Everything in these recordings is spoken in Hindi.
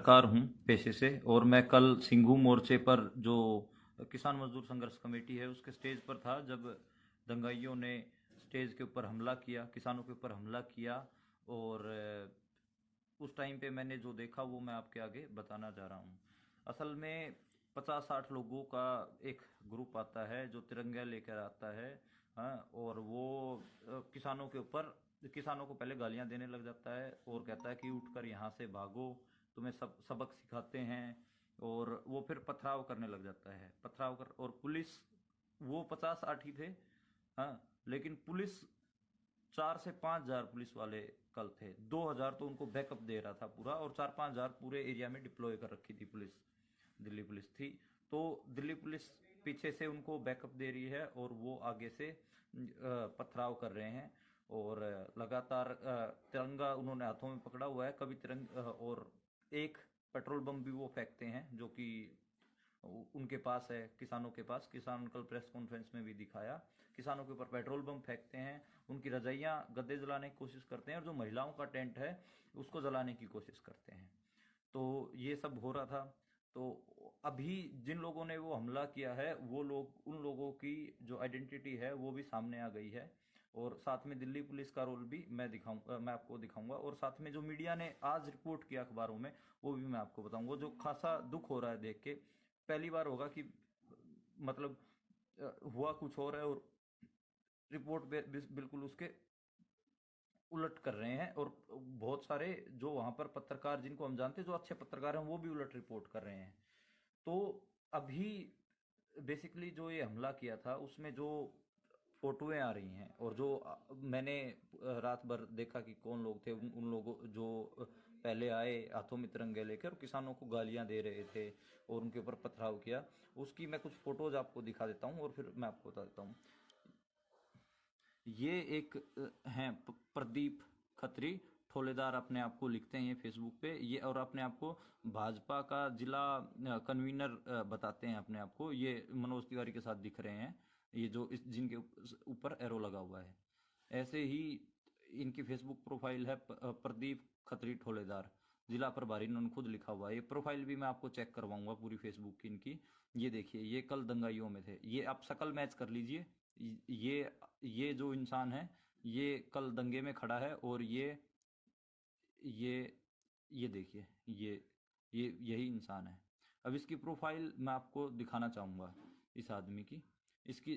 पत्रकार हूँ पेशे से। और मैं कल सिंघू मोर्चे पर, जो किसान मजदूर संघर्ष कमेटी है, उसके स्टेज पर था जब दंगाइयों ने स्टेज के ऊपर हमला किया, किसानों के ऊपर हमला किया। और उस टाइम पे मैंने जो देखा वो मैं आपके आगे बताना जा रहा हूँ। असल में 50-60 लोगों का एक ग्रुप आता है जो तिरंगा लेकर आता है। हाँ, और वो किसानों के ऊपर, किसानों को पहले गालियां देने लग जाता है और कहता है कि उठकर यहाँ से भागो, तुम्हें सबक सिखाते हैं। और वो फिर पथराव करने लग जाता है, पथराव कर। और पुलिस, वो 50-60 ही थे। हाँ, लेकिन पुलिस 4 से 5 हजार पुलिस वाले कल थे। 2 हजार तो उनको बैकअप दे रहा था पूरा, और 4-5 हजार पूरे एरिया में डिप्लॉय कर रखी थी पुलिस, दिल्ली पुलिस थी। तो दिल्ली पुलिस पीछे से उनको बैकअप दे रही है और वो आगे से पथराव कर रहे हैं। और लगातार तिरंगा उन्होंने हाथों में पकड़ा हुआ है, कभी तिरंगा, और एक पेट्रोल बम भी वो फेंकते हैं जो कि उनके पास है, किसानों के पास। किसान कल प्रेस कॉन्फ्रेंस में भी दिखाया, किसानों के ऊपर पेट्रोल बम फेंकते हैं, उनकी रजाइयाँ गद्दे जलाने की कोशिश करते हैं, और जो महिलाओं का टेंट है उसको जलाने की कोशिश करते हैं। तो ये सब हो रहा था। तो अभी जिन लोगों ने वो हमला किया है, वो लोग, उन लोगों की जो आइडेंटिटी है वो भी सामने आ गई है। और साथ में दिल्ली पुलिस का रोल भी मैं आपको दिखाऊंगा। और साथ में जो मीडिया ने आज रिपोर्ट किया अखबारों में, वो भी मैं आपको बताऊंगा। जो खासा दुख हो रहा है देख के, पहली बार होगा कि मतलब हुआ कुछ और है, और रिपोर्ट बिल्कुल उसके उलट कर रहे हैं। और बहुत सारे जो वहां पर पत्रकार, जिनको हम जानते हैं, जो अच्छे पत्रकार हैं, वो भी उलट रिपोर्ट कर रहे हैं। तो अभी बेसिकली जो ये हमला किया था उसमें जो फोटोएं आ रही हैं, और जो मैंने रात भर देखा कि कौन लोग थे, उन लोगों जो पहले आए हाथों में तिरंगे लेकर और किसानों को गालियां दे रहे थे और उनके ऊपर पथराव किया, उसकी मैं कुछ फोटोज आपको दिखा देता हूँ और फिर मैं आपको बता देता हूँ। ये एक हैं प्रदीप खत्री, ठोलेदार अपने आप को लिखते हैं ये फेसबुक पे ये, और अपने आप को भाजपा का जिला कन्वीनर बताते हैं अपने आप को। ये मनोज तिवारी के साथ दिख रहे हैं, ये जो इस जिनके ऊपर एरो लगा हुआ है। ऐसे ही इनकी फेसबुक प्रोफाइल है, प्रदीप खत्री ठोलेदार, जिला प्रभारी, इन्होंने खुद लिखा हुआ है। ये प्रोफाइल भी मैं आपको चेक करवाऊंगा पूरी फेसबुक की इनकी। ये देखिए, ये कल दंगाइयों में थे, ये आप शकल मैच कर लीजिए। ये जो इंसान है, ये कल दंगे में खड़ा है। और ये ये देखिए, ये यही इंसान है। अब इसकी प्रोफाइल मैं आपको दिखाना चाहूँगा, इस आदमी की। इसकी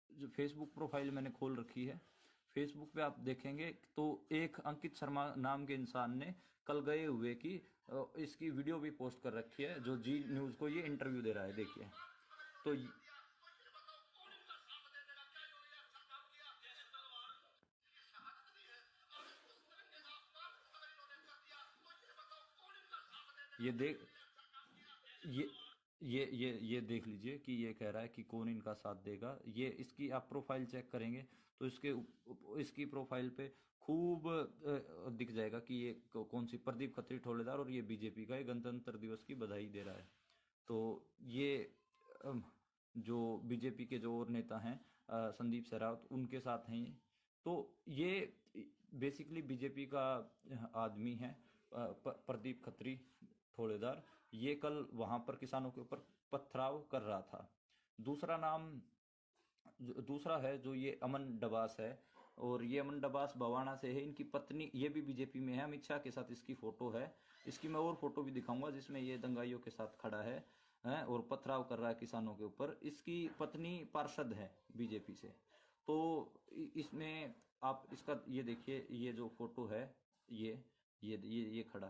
जो फेसबुक प्रोफाइल मैंने खोल रखी है, फेसबुक पे आप देखेंगे तो एक अंकित शर्मा नाम के इंसान ने कल गए हुए की इसकी वीडियो भी पोस्ट कर रखी है, जो जी न्यूज़ को ये इंटरव्यू दे रहा है, देखिए। तो ये देख ये ये देख लीजिए कि ये कह रहा है कि कौन इनका साथ देगा। ये इसकी आप प्रोफाइल चेक करेंगे तो इसकी प्रोफाइल पे खूब दिख जाएगा कि ये कौन सी, प्रदीप खत्री ठोलेदार, और ये बीजेपी का, ये गणतंत्र दिवस की बधाई दे रहा है। तो ये अम, जो बीजेपी के जो और नेता हैं, संदीप सहरावत, उनके साथ हैं ये। तो ये बेसिकली बीजेपी का आदमी है, प्रदीप खत्री ठोलेदार। ये कल वहां पर किसानों के ऊपर पथराव कर रहा था। दूसरा नाम, दूसरा है जो ये अमन डबास है, और ये अमन डबास बवाना से है। इनकी पत्नी ये भी बीजेपी में है, अमित शाह के साथ इसकी फोटो है। इसकी मैं और फोटो भी दिखाऊंगा जिसमें ये दंगाइयों के साथ खड़ा है और पथराव कर रहा है किसानों के ऊपर। इसकी पत्नी पार्षद है बीजेपी से। तो इसमें आप इसका ये देखिए, ये जो फोटो है, ये खड़ा,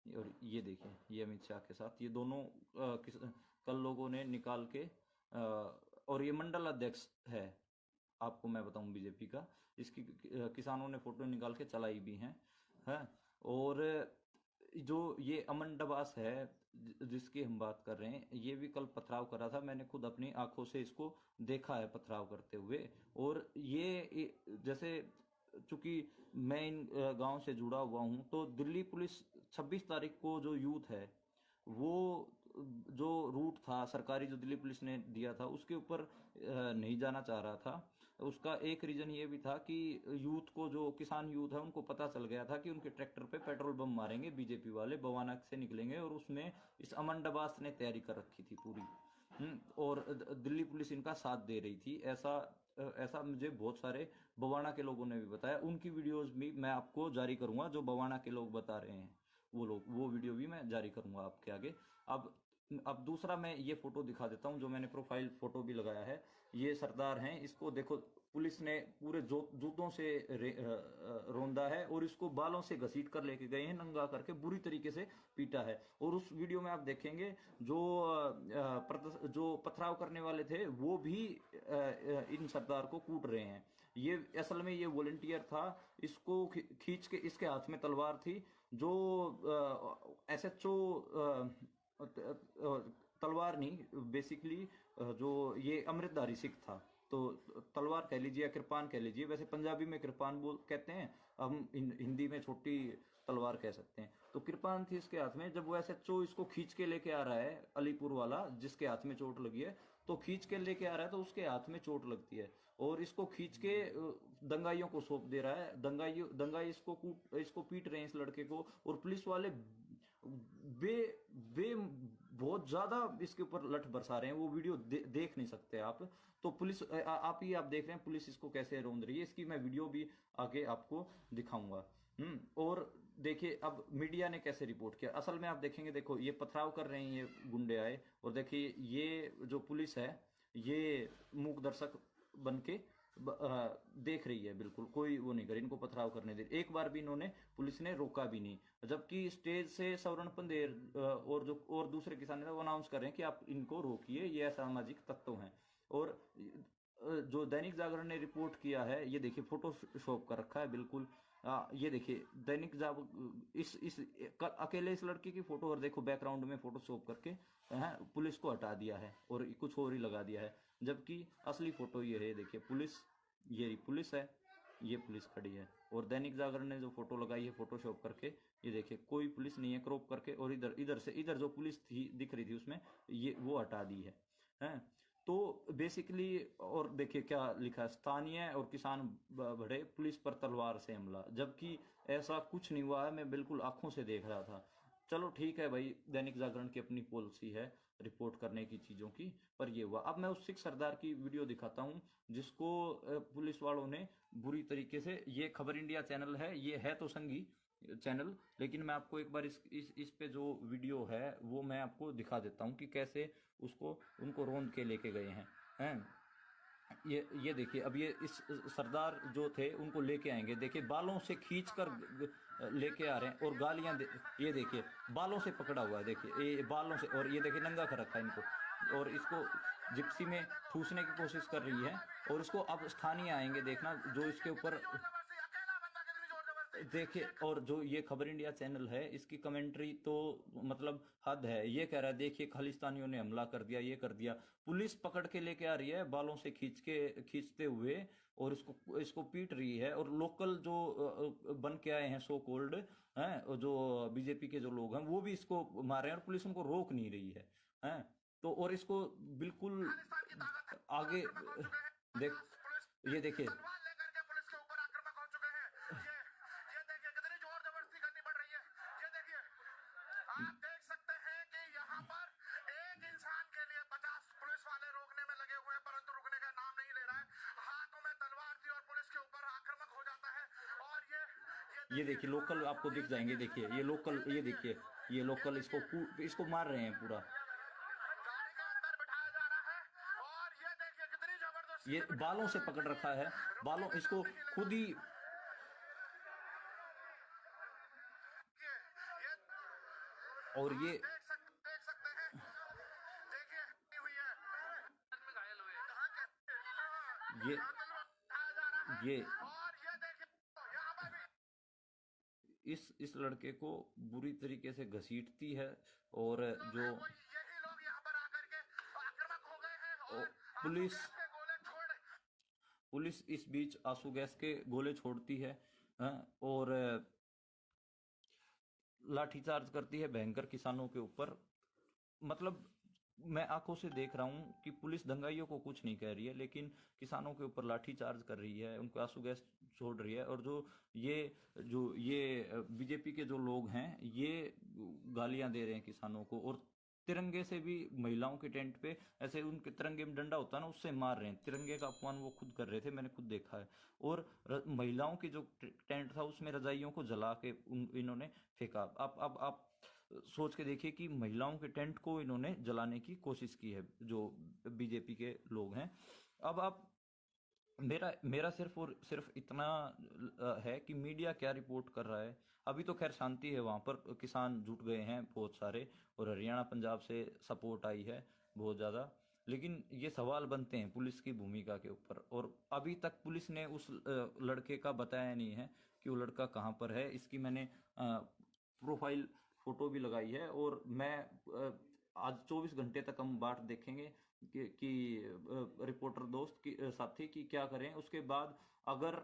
और ये देखें, ये अमित शाह के साथ, ये दोनों कल लोगों ने निकाल के और ये मंडल अध्यक्ष है, आपको मैं बताऊं बीजेपी का। इसकी किसानों ने फोटो निकाल के चलाई भी हैं। और जो ये अमन डबास है जिसकी हम बात कर रहे हैं, ये भी कल पथराव कर रहा था। मैंने खुद अपनी आंखों से इसको देखा है पथराव करते हुए। और ये जैसे, चूंकि मैं इन गांव से जुड़ा हुआ हूं, तो दिल्ली पुलिस 26 तारीख को जो यूथ है वो जो रूट था सरकारी जो दिल्ली पुलिस ने दिया था उसके ऊपर नहीं जाना चाह रहा था। उसका एक रीजन ये भी था कि यूथ को, जो किसान यूथ है, उनको पता चल गया था कि उनके ट्रैक्टर पे पेट्रोल बम मारेंगे बीजेपी वाले, बवाना से निकलेंगे, और उसमें इस अमन डबास ने तैयारी कर रखी थी पूरी। और दिल्ली पुलिस इनका साथ दे रही थी, ऐसा ऐसा मुझे बहुत सारे बवाना के लोगों ने भी बताया। उनकी वीडियोस भी मैं आपको जारी करूंगा, जो बवाना के लोग बता रहे हैं, वो वीडियो भी मैं जारी करूंगा आपके आगे। अब दूसरा मैं ये फोटो दिखा देता हूँ, जो मैंने प्रोफाइल फोटो भी लगाया है। ये सरदार हैं, इसको देखो पुलिस ने पूरे जूतों से रौंदा है, और इसको बालों से घसीट कर लेके गए हैं, नंगा करके बुरी तरीके से पीटा है। और उस वीडियो में आप देखेंगे जो जो पथराव करने वाले थे वो भी इन सरदार को कूट रहे हैं। ये असल में ये वॉलेंटियर था, इसको खींच के, इसके हाथ में तलवार थी। जो एसएचओ तलवार नहीं, बेसिकली जो ये अमृतधारी सिख था, तो तलवार कह लीजिए या कृपान कह लीजिए, वैसे पंजाबी में कृपान बोल कहते हैं, हम हिंदी में छोटी तलवार कह सकते हैं। तो कृपान थी इसके हाथ में। जब वो एसएचओ इसको खींच के लेके आ रहा है, अलीपुर वाला जिसके हाथ में चोट लगी है, तो खींच के लेके आ रहा है तो उसके हाथ में चोट लगती है, और इसको खींच के दंगाइयों को सौंप दे रहा है। दंगाई इसको पीट रहे हैं इस लड़के को, और पुलिस वाले वे वे बहुत ज्यादा इसके ऊपर लठ बरसा रहे हैं। वो वीडियो देख नहीं सकते आप। तो पुलिस आप देख रहे हैं पुलिस इसको कैसे रौंद रही है। इसकी मैं वीडियो भी आगे आपको दिखाऊंगा। और देखिए अब मीडिया ने कैसे रिपोर्ट किया। असल में आप देखेंगे, देखो ये पथराव कर रहे हैं, ये गुंडे आए, और देखिए ये जो पुलिस है ये मूक दर्शक बन के देख रही है, बिल्कुल कोई वो नहीं करे, इनको पथराव करने दे। एक बार भी इन्होंने, पुलिस ने रोका भी नहीं, जबकि स्टेज से सवर्ण पंदेर और जो और दूसरे किसान वो अनाउंस कर रहे हैं कि आप इनको रोकिए, ये असामाजिक तत्व हैं। और जो दैनिक जागरण ने रिपोर्ट किया है, ये देखिए फोटोशॉप कर रखा है बिल्कुल। ये देखिए दैनिक जागरण इस अकेले इस लड़के की फोटो, और देखो बैकग्राउंड में फोटोशॉप करके पुलिस को हटा दिया है और कुछ और ही लगा दिया है, जबकि असली फोटो ये है। देखिए पुलिस, ये पुलिस है, ये पुलिस खड़ी है, और दैनिक जागरण ने जो फोटो लगाई है फोटोशॉप करके, ये देखिए कोई पुलिस नहीं है, क्रॉप करके, और इधर इधर से इधर जो पुलिस थी दिख रही थी उसमें, ये वो हटा दी है, हैं। तो बेसिकली, और देखिए क्या लिखा है, स्थानीय और किसान बढ़े, पुलिस पर तलवार से हमला, जबकि ऐसा कुछ नहीं हुआ है, मैं बिल्कुल आंखों से देख रहा था। चलो ठीक है भाई, दैनिक जागरण की अपनी पॉलिसी है रिपोर्ट करने की चीजों की, पर ये हुआ। अब मैं उस सिख सरदार की वीडियो दिखाता हूँ, जिसको पुलिस वालों ने बुरी तरीके से, ये खबर इंडिया चैनल है, ये है तो संघी चैनल, लेकिन मैं आपको एक बार इस पे जो वीडियो है वो मैं आपको दिखा देता हूँ कि कैसे उसको उनको रोंद के लेके गए हैं। ये देखिए, अब ये इस सरदार जो थे उनको लेके आएंगे, देखिए बालों से खींच कर लेके आ रहे हैं, और गालियां ये देखिए बालों से पकड़ा हुआ है, देखिए ये बालों से, और ये देखिए नंगा कर रखा है इनको, और इसको जिप्सी में ठूसने की कोशिश कर रही है। और इसको अब स्थानीय आएंगे, देखना जो इसके ऊपर, देखिए, और जो ये खबर इंडिया चैनल है इसकी कमेंट्री तो मतलब हद है। ये कह रहा है देखिए खालिस्तानियों ने हमला कर दिया, ये कर दिया, पुलिस पकड़ के लेके आ रही है बालों से खींचते हुए, और इसको इसको पीट रही है। और लोकल जो बन के आए हैं सो कोल्ड हैं, और जो बीजेपी के जो लोग हैं वो भी इसको मार रहे हैं, और पुलिस उनको रोक नहीं रही है। तो और इसको बिल्कुल आगे देख, ये देखिए, आप देख सकते हैं कि यहाँ पर एक इंसान के लिए 50 पुलिस वाले रोकने में लगे हुए हैं, परंतु रुकने का नाम नहीं ले रहा है। हाथों में तलवार थी और पुलिस के ऊपर आक्रामक हो जाता है। और ये देखिए लोकल आपको दिख जाएंगे, देखिए ये लोकल, ये लोकल इसको मार रहे हैं पूरा। गाड़ी के अंदर बिठाया जा रहा है, और ये देखिए कितनी जबरदस्ती ये से बिठाया बालों जा से रहा है। पकड़ रखा है, रुकने बालों, का इसको नाम नहीं ले खुद ही, ये और आप ये देख सकते हैं, देखिए हुई है, में घायल हुए, कहाँ ये बिठाया जा रहा है। ये और ये देखिए यहाँ पर भी इस लड़के को बुरी तरीके से घसीटती है, और लोग जो हैं, वो यही लोग यहाँ पर आकर के आक्रामक हो गए हैं, ओ, और आंसू पुलिस गैस के गोले छोड़ पुलिस इस बीच आंसू गैस के गोले छोड़ती है, और लाठीचार्ज करती है भयंकर किसानों के ऊपर। मतलब मैं आंखों से देख रहा हूँ कि पुलिस दंगाइयों को कुछ नहीं कह रही है, लेकिन किसानों के ऊपर लाठी चार्ज कर रही है, उनको आंसू गैस छोड़ रही है। और जो ये बीजेपी के जो लोग हैं, ये गालियां दे रहे हैं किसानों को, और तिरंगे से भी महिलाओं के टेंट पे ऐसे उनके तिरंगे में डंडा होता है ना, उससे मार रहे हैं। तिरंगे का अपमान वो खुद कर रहे थे, मैंने खुद देखा है। और महिलाओं की जो टेंट था उसमें रजाइयों को जला के इन्होंने फेंका। आप सोच के देखिए कि महिलाओं के टेंट को इन्होंने जलाने की कोशिश की है, जो बीजेपी के लोग हैं। अब आप मेरा मेरा सिर्फ और सिर्फ इतना है कि मीडिया क्या रिपोर्ट कर रहा है। अभी तो खैर शांति है, वहां पर किसान जुट गए हैं बहुत सारे, और हरियाणा पंजाब से सपोर्ट आई है बहुत ज़्यादा। लेकिन ये सवाल बनते हैं पुलिस की भूमिका के ऊपर, और अभी तक पुलिस ने उस लड़के का बताया नहीं है कि वो लड़का कहाँ पर है। इसकी मैंने प्रोफाइल फोटो भी लगाई है, और मैं आज 24 घंटे तक हम बाट देखेंगे कि रिपोर्टर दोस्त की साथी की क्या करें। उसके बाद अगर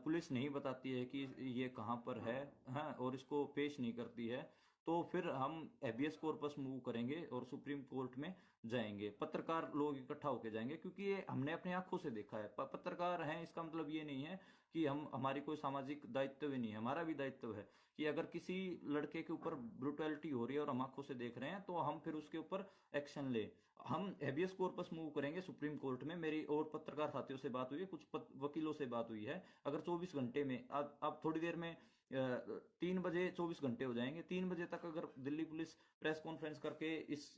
पुलिस नहीं बताती है कि ये कहाँ पर है, हाँ, और इसको पेश नहीं करती है, तो फिर हम हैबियस कॉर्पस मूव करेंगे और सुप्रीम कोर्ट में जाएंगे। पत्रकार लोग इकट्ठा होके जाएंगे, क्योंकि ये हमने अपनी आंखों से देखा है। पत्रकार हैं, इसका मतलब ये नहीं है कि हम हमारी कोई सामाजिक दायित्व भी नहीं है। हमारा भी दायित्व है कि अगर किसी लड़के के ऊपर ब्रुटैलिटी हो रही है और हम आंखों से देख रहे हैं, तो हम फिर उसके ऊपर एक्शन ले। हम हैबियस कॉर्पस मूव करेंगे सुप्रीम कोर्ट में। मेरी और पत्रकार साथियों से बात हुई है, कुछ वकीलों से बात हुई है। अगर 24 घंटे में, अब थोड़ी देर में 3 बजे 24 घंटे हो जाएंगे, 3 बजे तक अगर दिल्ली पुलिस प्रेस कॉन्फ्रेंस करके इस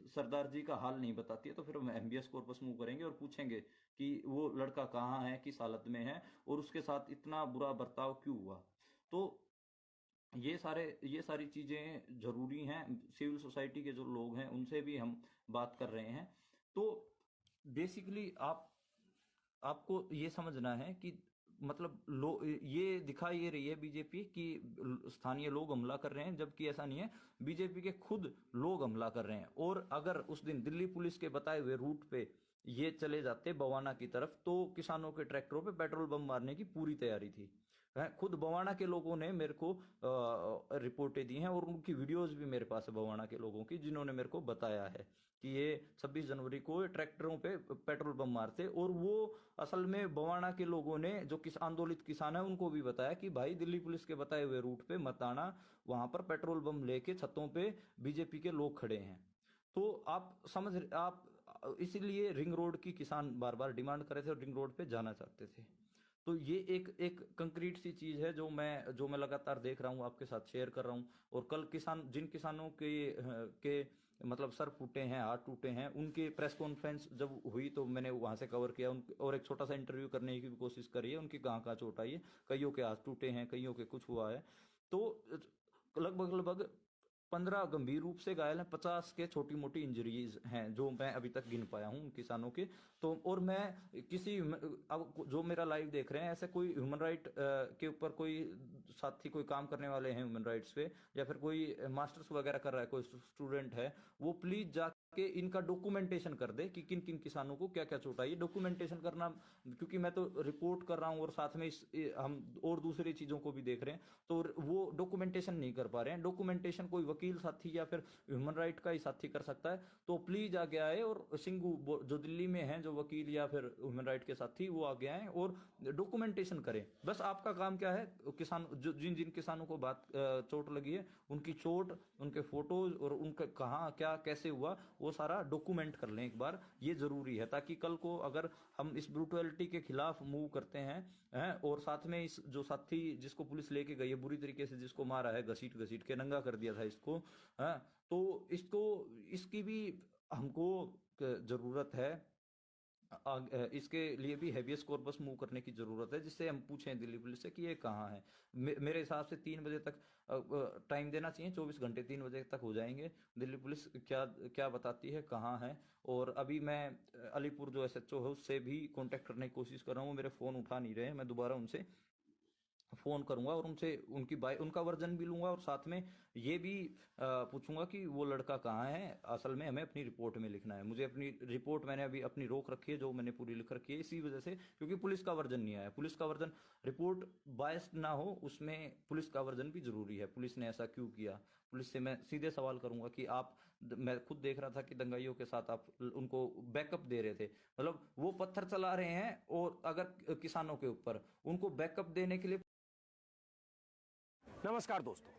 सरदार जी का हाल नहीं बताती है, तो फिर हम हैबियस कॉर्पस मूव करेंगे और पूछेंगे कि वो लड़का कहाँ है, किस हालत में है, और उसके साथ इतना बुरा बर्ताव क्यों हुआ। तो ये सारी चीजें जरूरी हैं। सिविल सोसाइटी के जो लोग हैं उनसे भी हम बात कर रहे हैं। तो बेसिकली आपको ये समझना है कि मतलब ये दिखा ये रही है बीजेपी कि स्थानीय लोग हमला कर रहे हैं, जबकि ऐसा नहीं है। बीजेपी के खुद लोग हमला कर रहे हैं। और अगर उस दिन दिल्ली पुलिस के बताए हुए रूट पे ये चले जाते बवाना की तरफ, तो किसानों के ट्रैक्टरों पे पेट्रोल बम मारने की पूरी तैयारी थी। खुद बवाना के लोगों ने मेरे को रिपोर्टें दी हैं, और उनकी वीडियोस भी मेरे पास है बवाना के लोगों की, जिन्होंने मेरे को बताया है कि ये 26 जनवरी को ट्रैक्टरों पे पेट्रोल बम मारते। और वो असल में बवाना के लोगों ने, जो आंदोलित किसान है, उनको भी बताया कि भाई दिल्ली पुलिस के बताए हुए रूट पे मत आना, वहां पर पेट्रोल बम लेके छतों पे बीजेपी के लोग खड़े हैं। तो आप इसीलिए रिंग रोड की किसान बार बार डिमांड कर रहे थे और रिंग रोड पे जाना चाहते थे। तो ये एक एक कंक्रीट सी चीज है जो मैं लगातार देख रहा हूँ, आपके साथ शेयर कर रहा हूँ। और कल जिन किसानों के मतलब सर फूटे हैं, हाथ टूटे हैं, उनकी प्रेस कॉन्फ्रेंस जब हुई तो मैंने वहां से कवर किया और एक छोटा सा इंटरव्यू करने की भी कोशिश करी है। उनकी कहाँ कहाँ चोट आई है, कईयों के हाथ टूटे हैं, कईयों के कुछ हुआ है। तो लगभग लगभग 15 गंभीर रूप से घायल हैं, 50 के छोटी मोटी इंजरीज हैं, जो मैं अभी तक गिन पाया हूं किसानों के। तो और मैं अब जो मेरा लाइव देख रहे हैं, ऐसे कोई ह्यूमन राइट के ऊपर कोई साथी, कोई काम करने वाले हैं ह्यूमन राइट्स पे, या फिर कोई मास्टर्स वगैरह कर रहा है, कोई स्टूडेंट है, वो प्लीज जाके इनका डॉक्यूमेंटेशन कर दे कि किन किन किसानों को क्या क्या चोट आई है। डॉक्यूमेंटेशन करना, क्योंकि मैं तो रिपोर्ट कर रहा हूं और साथ में हम और दूसरी चीजों को भी देख रहे हैं, तो वो डॉक्यूमेंटेशन नहीं कर पा रहे हैं। डॉक्यूमेंटेशन कोई वकील साथी या फिर ह्यूमन राइट का ही साथी कर सकता है। तो प्लीज आगे आए, और सिंघू जो दिल्ली में है, जो वकील या फिर ह्यूमन राइट के साथी, वो आगे आए और डॉक्यूमेंटेशन करें। बस आपका काम क्या है, किसान जिन जिन किसानों को चोट लगी है, उनकी चोट, उनके फोटोज और उनका कहाँ क्या कैसे हुआ, वो सारा डॉक्यूमेंट कर लें एक बार। ये जरूरी है, ताकि कल को अगर हम इस ब्रूटलिटी के खिलाफ मूव करते हैं, और साथ में इस जो साथी जिसको पुलिस लेके गई है, बुरी तरीके से जिसको मारा है, घसीट घसीट के नंगा कर दिया था इसको, है, तो इसकी भी हमको जरूरत है। इसके लिए भी हैबियस कॉर्पस मूव करने की जरूरत है, जिससे हम पूछें दिल्ली पुलिस से कि ये कहाँ है। मेरे हिसाब से 3 बजे तक टाइम देना चाहिए। 24 घंटे 3 बजे तक हो जाएंगे। दिल्ली पुलिस क्या क्या बताती है, कहाँ है। और अभी मैं अलीपुर जो SHO है उससे भी कांटेक्ट करने की कोशिश कर रहा हूँ, मेरे फोन उठा नहीं रहे हैं। मैं दोबारा उनसे फोन करूंगा और उनसे उनका वर्जन भी लूंगा और साथ में ये भी पूछूंगा कि वो लड़का कहाँ है। असल में हमें अपनी रिपोर्ट में लिखना है, मुझे अपनी रिपोर्ट मैंने अभी अपनी रोक रखी है जो मैंने पूरी लिख रखी है इसी वजह से, क्योंकि पुलिस का वर्जन नहीं आया। पुलिस का वर्जन, रिपोर्ट बायस्ड ना हो उसमें पुलिस का वर्जन भी जरूरी है। पुलिस ने ऐसा क्यों किया, पुलिस से मैं सीधे सवाल करूंगा कि मैं खुद देख रहा था कि दंगाइयों के साथ आप उनको बैकअप दे रहे थे, मतलब वो पत्थर चला रहे हैं और अगर किसानों के ऊपर उनको बैकअप देने के लिए। नमस्कार दोस्तों,